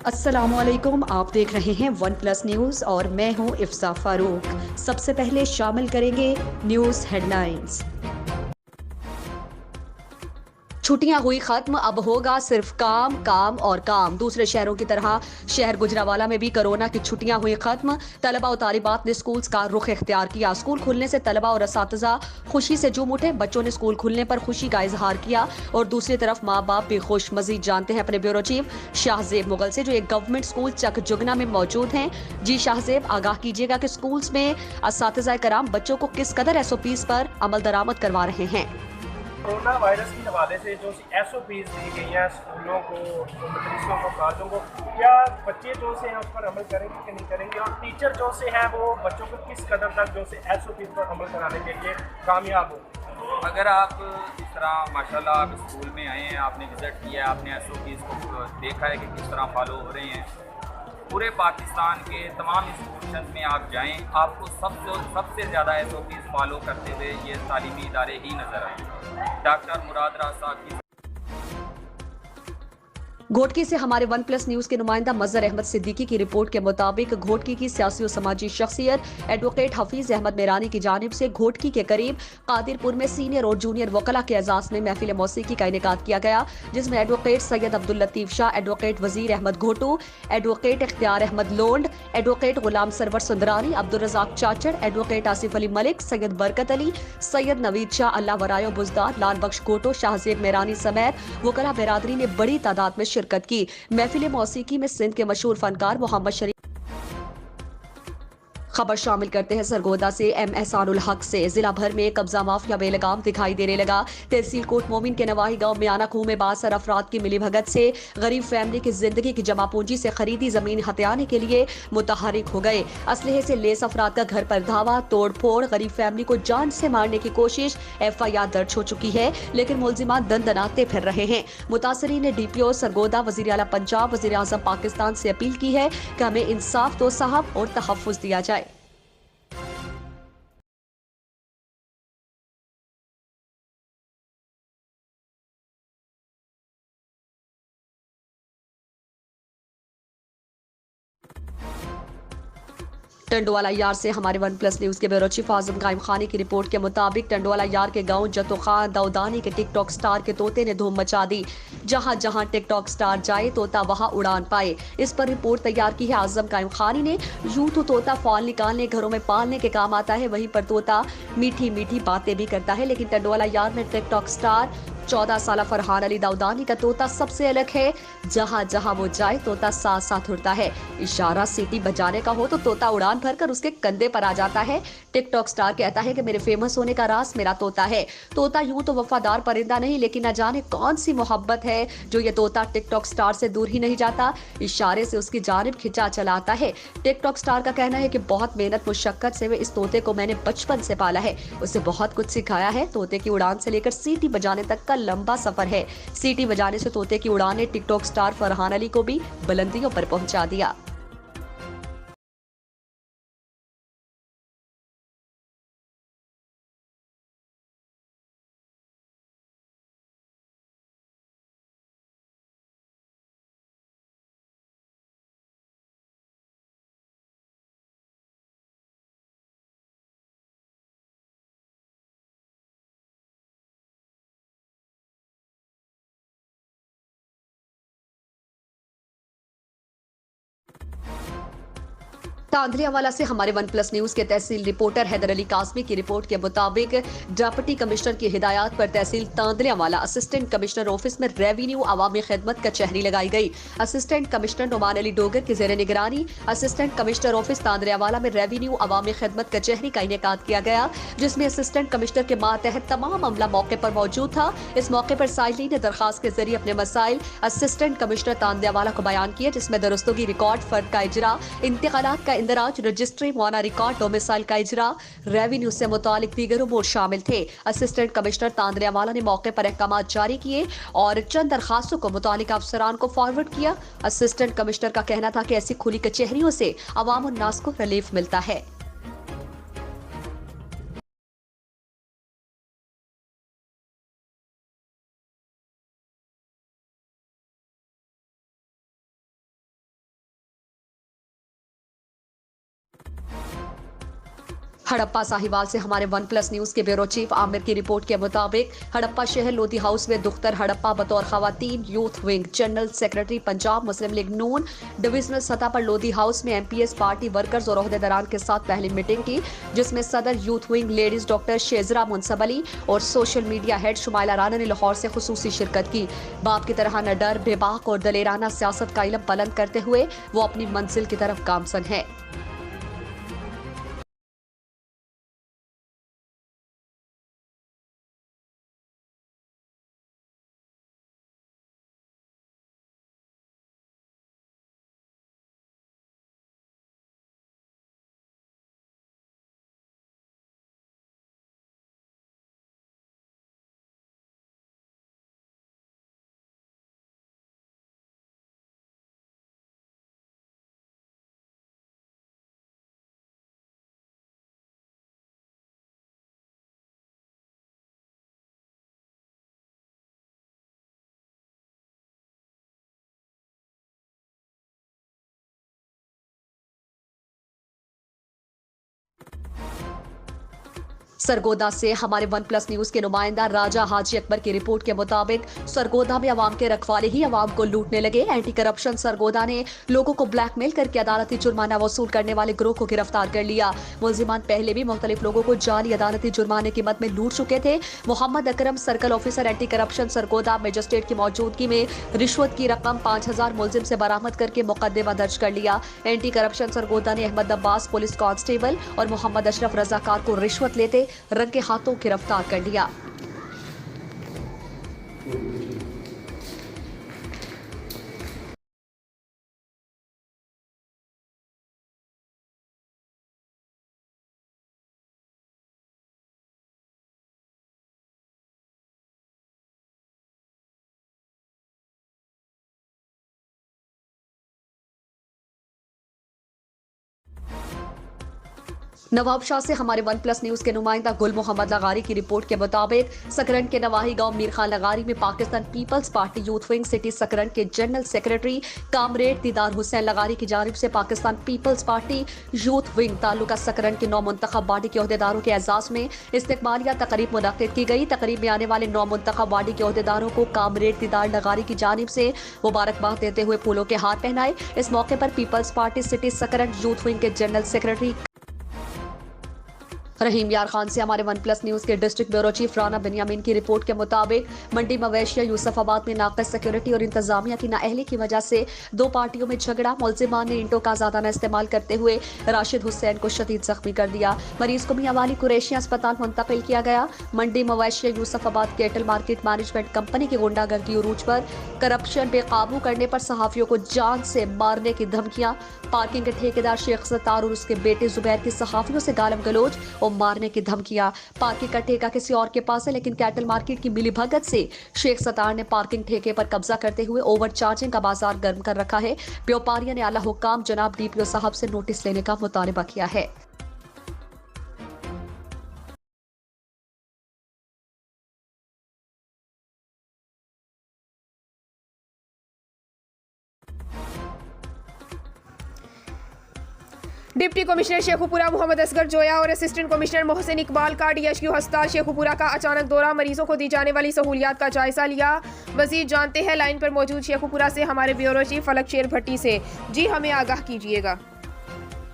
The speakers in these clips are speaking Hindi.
अस्सलामुअलैकुम। आप देख रहे हैं वन प्लस न्यूज़ और मैं हूं इफ्सा फारूक। सबसे पहले शामिल करेंगे न्यूज़ हेडलाइंस। छुट्टियां हुई खत्म, अब होगा सिर्फ काम काम और काम। दूसरे शहरों की तरह शहर गुजरावाला में भी कोरोना की छुट्टियां हुई खत्म। तलबा और तालिबात ने स्कूल का रुख इख्तियार किया। स्कूल खुलने से तलबा और असातिज़ा खुशी से झूम उठे। बच्चों ने स्कूल खुलने पर खुशी का इजहार किया और दूसरी तरफ माँ बाप भी खुश। मजीद जानते हैं अपने ब्यूरो चीफ शाहजेब मुगल से, जो एक गवर्नमेंट स्कूल चक जुगना में मौजूद हैं। जी शाहजेब, आगाह कीजिएगा कि स्कूल्स में असातिज़ा कराम बच्चों को किस कदर SOPs पर अमल दरामद करवा रहे हैं। कोरोना वायरस के हवाले से जो SOPs दी गई हैं स्कूलों को, मदरसों को, कॉलेजों को, क्या बच्चे जो से हैं उस पर अमल करेंगे कि नहीं करेंगे, और टीचर जो से हैं वो बच्चों को किस कदर तक जो से SOPs पर अमल कराने के लिए कामयाब हो? अगर आप इस तरह माशाल्लाह आप स्कूल में आए हैं, आपने विज़िट किया है, आपने SOPs को देखा है कि किस तरह फॉलो हो रहे हैं, पूरे पाकिस्तान के तमाम इंस्टीट्यूशन में आप जाएं, आपको सबसे ज़्यादा SOPs फॉलो करते हुए ये तालीमी इदारे ही नज़र आए। डॉक्टर मुराद राज साहब की घोटकी से हमारे वन प्लस न्यूज के नुमाइंदा मजहर अहमद सिद्दीकी की रिपोर्ट के मुताबिक घोटकी की सियासी और समाजी शख्सियत एडवोकेट हफीज अहमद मेरानी की जानिब से घोटकी के करीब कादिरपुर में सीनियर और जूनियर वकला के एजाज में महफिल मौसीकी का इनेकाद किया गया, जिसमें एडवोकेट सैयद अब्दुल लतीफ शाह, एडवोकेट वजीर अहमद घोटू, एडवोकेट इख्तियार अहमद लोंड, एडवोकेट गुलाम सरवर सुंदरानी, अब्दुल रजाक चाचड़, एडवोकेट आसिफ अली मलिक, सैयद बरकत अली, सैयद नवीद शाह, अल्लाह वरायो बुजदार, लाल बख्श घोटो, शाहजेब मेरानी समेत वकला बिरादरी ने बड़ी तादाद में शिरकत की। महफिल मौसीकी में सिंध के मशहूर फनकार मोहम्मद शरीफ। खबर शामिल करते हैं सरगोदा से। M एहसानुल हक से जिला भर में कब्जा माफिया बेलगाम दिखाई देने लगा। तहसील कोट मोमिन के नवाही गांव में आना खूह में बासर अफराद की मिली भगत से गरीब फैमिली की जिंदगी की जमा पूंजी से खरीदी जमीन हथियाने के लिए मुतहरिक हो गए। असलहे से लेस अफराद का घर पर धावा, तोड़ फोड़, गरीब फैमिली को जान से मारने की कोशिश। FIR दर्ज हो चुकी है, लेकिन मुलजिमान दंदनाते फिर रहे हैं। मुतासरीन ने DPO सरगोदा, वजीर आला पंजाब, वजीर आजम पाकिस्तान से अपील की है कि हमें इंसाफ दो साहब और तहफ्फुज दिया जाए। टंडोवाला यार से हमारे वन प्लस न्यूज के ब्यूरो चीफ आजम कायम खानी की रिपोर्ट के मुताबिक टंडोवाला यार के गांव जतो खान दाऊदानी के टिकटॉक स्टार के तोते ने धूम मचा दी। जहां जहां टिकटॉक स्टार जाए तोता वहां उड़ान पाए। इस पर रिपोर्ट तैयार की है आजम कायम खानी ने। यूं तो तोता फॉल निकालने, घरों में पालने के काम आता है, वहीं पर तोता मीठी मीठी बातें भी करता है। लेकिन टंडोवाला यार में टिकटॉक स्टार 14 साल फरहान अली दाऊदानी का तोता सबसे अलग है। जहां जहां वो जाए तोता साथ साथ उड़ता है। इशारा सीटी बजाने का हो तो तोता उड़ान भरकर उसके कंधे पर आ जाता है। टिकटॉक स्टार कहता है कि मेरे फेमस होने का राज मेरा तोता है। तोता यूं तो वफादार परिंदा नहीं, लेकिन न जाने कौन सी मोहब्बत है जो ये तोता टिकटॉक स्टार से दूर ही नहीं जाता, इशारे से उसकी जानिब खिंचा चला आता है। टिकटॉक स्टार का कहना है कि बहुत मेहनत मुशक्कत से वे इस तोते को मैंने बचपन से पाला है, उसे बहुत कुछ सिखाया है। तोते की उड़ान से लेकर सीटी बजाने तक का लंबा सफर है। सीटी बजाने से तोते की उड़ान ने टिकटॉक स्टार फरहान अली को भी बुलंदियों पर पहुंचा दिया। तांदरियावाला से हमारे वन प्लस न्यूज के तहसील रिपोर्टर हैदर अली कासमी की रिपोर्ट के मुताबिक डिप्टी कमिश्नर की हिदायत पर तहसील तांदरियावाला असिस्टेंट कमिश्नर ऑफिस में रेवेन्यू अवामी खिदमत कचहरी लगाई गई। असिस्टेंट कमिश्नर नुमान अली डोगर की जेर निगरानी असिस्टेंट कमिश्नर ऑफिस तांदरियावाला में रेवेन्यू अवामी खिदमत कचहरी का इनेकाद किया गया, जिसमें असिस्टेंट कमिश्नर के मातहत तमाम अमला मौके पर मौजूद था। इस मौके पर साइलिन ने दरखास्त के जरिए अपने मसाइल असिस्टेंट कमिश्नर तांदरियावाला को बयान किए, जिसमें दुरुस्तगी रिकॉर्ड, फर्द का इजरा, इंतकालात का इंदराज, रजिस्ट्री, मुआना रिकॉर्ड, डोमिसाइल का इजरा, रेवेन्यू से मुतालिक दीगर उमूर शामिल थे। असिस्टेंट कमिश्नर तांदरियावाला ने मौके पर अहकाम जारी किए और चंद दरखास्तों को मुतालिक अफसरान को फॉरवर्ड किया। असिस्टेंट कमिश्नर का कहना था कि ऐसी खुली कचहरियों से अवाम उन्नास को रिलीफ मिलता है। हड़प्पा साहिवाल से हमारे वन प्लस न्यूज के ब्यूरो चीफ आमिर की रिपोर्ट के मुताबिक हड़प्पा शहर लोधी हाउस में दुख्तर हड़प्पा बतौर खवातीन youth wing general secretary Punjab Muslim League Noon divisional सतह पर लोधी हाउस में एमपीएस पार्टी वर्कर्स और ओहदेदारान के साथ पहली मीटिंग की, जिसमें सदर यूथ विंग लेडीज डॉक्टर शेजरा मुनसब अली और social media head Shumaila Rana ने लाहौर से खुसूसी शिरकत की। बाप की तरह न डर, बेबाक और दलेराना सियासत का इल्म बुलंद करते हुए वो अपनी मंजिल की तरफ गामजन है। सरगोदा से हमारे वन प्लस न्यूज के नुमाइंदा राजा हाजी अकबर की रिपोर्ट के मुताबिक सरगोदा में अवाम के रखवाले ही अवाम को लूटने लगे। एंटी करप्शन सरगोदा ने लोगों को ब्लैकमेल करके अदालती जुर्माना वसूल करने वाले ग्रोह को गिरफ्तार कर लिया। मुलजिमान पहले भी मुख्तलिफ लोगों को जाली अदालती जुर्माने की मद में लूट चुके थे। Mohammad Akram circle officer anti corruption Sargodha magistrate की मौजूदगी में रिश्वत की रकम 5000 मुलजिम से बरामद करके मुकदमा दर्ज कर लिया। एंटी करप्शन सरगोदा ने अहमद अब्बास पुलिस कांस्टेबल और मोहम्मद अशरफ रजाकार को रिश्वत लेते रंग के हाथों गिरफ्तार कर लिया। नवाबशाह से हमारे वन प्लस न्यूज के नुमाइंदा गुल मोहम्मद लगारी की रिपोर्ट के मुताबिक सकरन के नवाही गांव मीर खान लगारी में Pakistan Peoples Party youth wing city Sakran के जनरल सेक्रेटरी कामरेड दीदार हुसैन लगारी की जानिब से पाकिस्तान पीपल्स पार्टी यूथ विंग ताल्लुका सकरन के 9 मुंतखब बॉडी के ओहदेदारों के एजाज में इस्तकबालिया तकरीब मुनक्किद की गई। तकरीब में आने वाले 9 मुंतखब बॉडी के ओहदेदारों को कामरेड दीदार लगारी की जानिब से मुबारकबाद देते हुए फूलों के हार पहनाए। इस मौके पर peoples party city सकरन youth wing के जनरल सेक्रेटरी रहीम यार खान से हमारे वन प्लस न्यूज के डिस्ट्रिक्ट ब्यूरो चीफ राना बिन्यामीन की रिपोर्ट के मुताबिक मंडी मवेशिया यूसुफाबाद में नाक़िस सिक्योरिटी और इंतजामिया की नाअहली की वजह से 2 पार्टियों में झगड़ा। मुलजिमान ने ईंटों का ज़्यादा इस्तेमाल करते हुए राशिद हुसैन को शदीद जख्मी कर दिया। मरीज को मियां वाली कुरैशी अस्पताल मुंतकिल किया गया। मंडी मवेशिया यूसुफाबाद केटल मार्केट मैनेजमेंट कंपनी की गुंडागर्दी उरूज पर, करप्शन बेकाबू करने पर सहाफियों को जान से मारने की धमकियां, पार्किंग के ठेकेदार शेख सत्तार और उसके बेटे जुबैर की सहाफियों से गालम गलोच और मारने की धमकियां। पार्किंग का ठेका किसी और के पास है, लेकिन कैटल मार्केट की मिलीभगत से शेख सत्तार ने पार्किंग ठेके पर कब्जा करते हुए ओवर चार्जिंग का बाजार गर्म कर रखा है। व्यापारियों ने आला हुक्काम जनाब डीपीओ साहब से नोटिस लेने का मुतालबा किया है। डिप्टी कमिश्नर शेखुपुरा मोहम्मद असगर जोया और असिस्टेंट कमिश्नर मोहसिन इकबाल का डीएचक्यू अस्पताल शेखुपुरा का अचानक दौरा, मरीजों को दी जाने वाली सहूलियात का जायजा लिया। मजीद जानते हैं लाइन पर मौजूद शेखुपुरा से हमारे ब्यूरो चीफ फलक शेर भट्टी से। जी हमें आगाह कीजिएगा।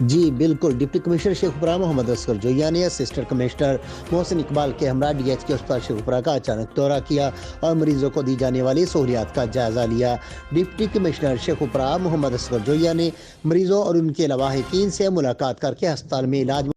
जी बिल्कुल, डिप्टी कमिश्नर शेखुपुरा मोहम्मद असगर जोया ने असिस्टेंट कमिश्नर मोहसिन इकबाल के हमरा डीएचक्यू अस्पताल शेखुपुरा का अचानक दौरा किया और मरीजों को दी जाने वाली सहूलियात का जायजा लिया। डिप्टी कमिश्नर शेखुपुरा मोहम्मद असगर जोया ने मरीजों और उनके लवाहिकीन से मुलाकात करके अस्पताल में इलाज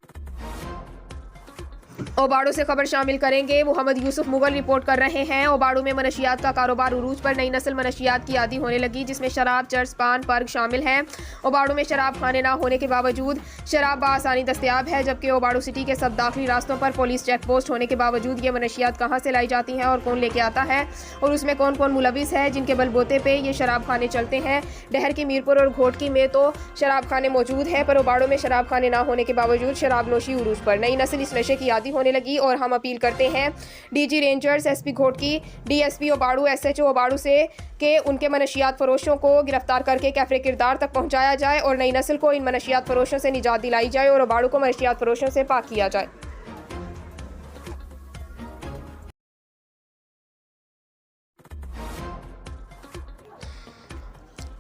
ओबाड़ू से खबर शामिल करेंगे। मोहम्मद यूसुफ मुगल रिपोर्ट कर रहे हैं। ओबाड़ू में मनशियात का कारोबार उरूज पर, नई नस्ल मनशियात की आदी होने लगी, जिसमें शराब, चर्स, पान, पर्ग शामिल हैं। ओबाड़ू में शराब खाने ना होने के बावजूद शराब बासानी दस्तयाब है, जबकि ओबाड़ू सिटी के सब दाखिली रास्तों पर पुलिस चेक पोस्ट होने के बावजूद ये मनशियात कहाँ से लाई जाती हैं और कौन लेके आता है और उसमें कौन कौन मुलविस है, जिनके बलबोते पे ये शराब खाने चलते हैं। डहर की मीरपुर और घोटकी में तो शराब खाने मौजूद है, पर ओबाड़ू में शराब खाने ना होने के बावजूद शराब नोशी उरूज पर। नई नस्ल इस नशे की आदी होने होने लगी और हम अपील करते हैं DG rangers, SP Ghotki, DSP ओबाड़ू, SHO ओबाड़ू से कि उनके मनशियात फरोशों को गिरफ्तार करके कैफरे किरदार तक पहुंचाया जाए और नई नस्ल को इन मनशियात फरोशों से निजात दिलाई जाए और ओबाड़ू को मनशियात फरोशों से पाक किया जाए।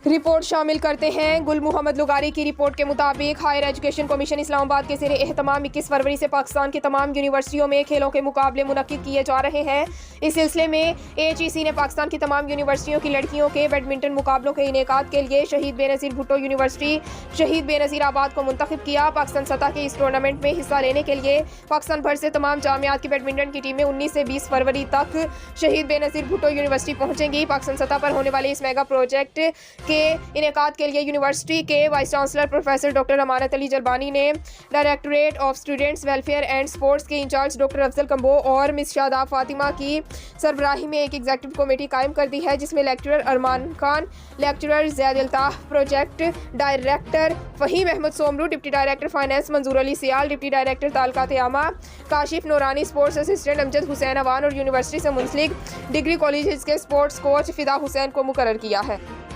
रिपोर्ट शामिल करते हैं। गुल मोहम्मद लुगारी की रिपोर्ट के मुताबिक हायर एजुकेशन कमीशन इस्लामाबाद के ज़ेरे एहतमाम 21 फरवरी से पाकिस्तान की तमाम यूनिवर्सिटियों में खेलों के मुकाबले मुनक्किद किए जा रहे हैं। इस सिलसिले में AHEC ने पाकिस्तान की तमाम यूनिवर्सिटियों की लड़कियों के बैडमिंटन मुकाबलों के इनेकाद के लिए शहीद बेनज़ीर भुट्टो यूनिवर्सिटी शहीद बेनज़ीर आबाद को मुंतखब किया। पाकिस्तान सतह के इस टूर्नामेंट में हिस्सा लेने के लिए पाकिस्तान भर से तमाम जामियात की बैडमिंटन की टीमें 19 से 20 फरवरी तक शहीद बेनज़ीर भुट्टो यूनिवर्सिटी पहुंचेंगी। पाकिस्तान सतह पर होने वाले इस मेगा प्रोजेक्ट के इनेकाद के लिए यूनिवर्सिटी के vice chancellor professor doctor Amanat Ali Jalbani ने directorate of students welfare and sports के इंचार्ज डॉक्टर अफजल कंबो और मिस शादाब फातिमा की सरबराही में एक एग्जीक्यूटिव कमेटी कायम कर दी है, जिसमें lecturer Arman Khan, lecturer Zaid Altaf, project director Faheem Ahmed Soomro, deputy director finance Manzoor Ali Sial, deputy director तालकात आमा काशिफ नूरानी, स्पोर्ट्स असिस्टेंट अमजद हुसैन अवान और यूनिवर्सिटी से मुंसलिक डिग्री कॉलेज के स्पोर्ट्स कोच फिदा हुसैन को मुकर्रर किया है।